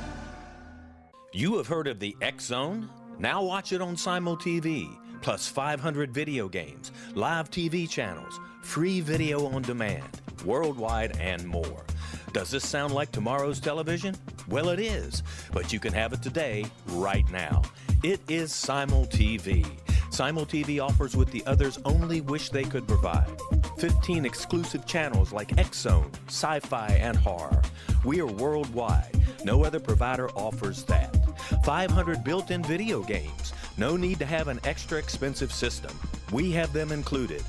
You have heard of the X Zone? Now watch it on Simul TV, plus 500 video games, live TV channels, free video on demand, worldwide, and more. Does this sound like tomorrow's television? Well, it is, but you can have it today, right now. It is Simul TV. Simul TV offers what the others only wish they could provide. 15 exclusive channels like X Zone, sci-fi, and horror. We are worldwide. No other provider offers that. 500 built-in video games. No need to have an extra expensive system. We have them included.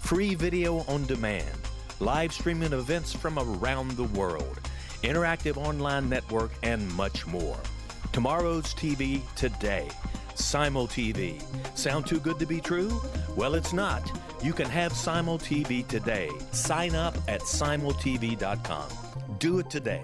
Free video on demand. Live streaming events from around the world. Interactive online network, and much more. Tomorrow's TV today. Simul TV. Sound too good to be true? Well, it's not. You can have Simul TV today. Sign up at simultv.com. Do it today.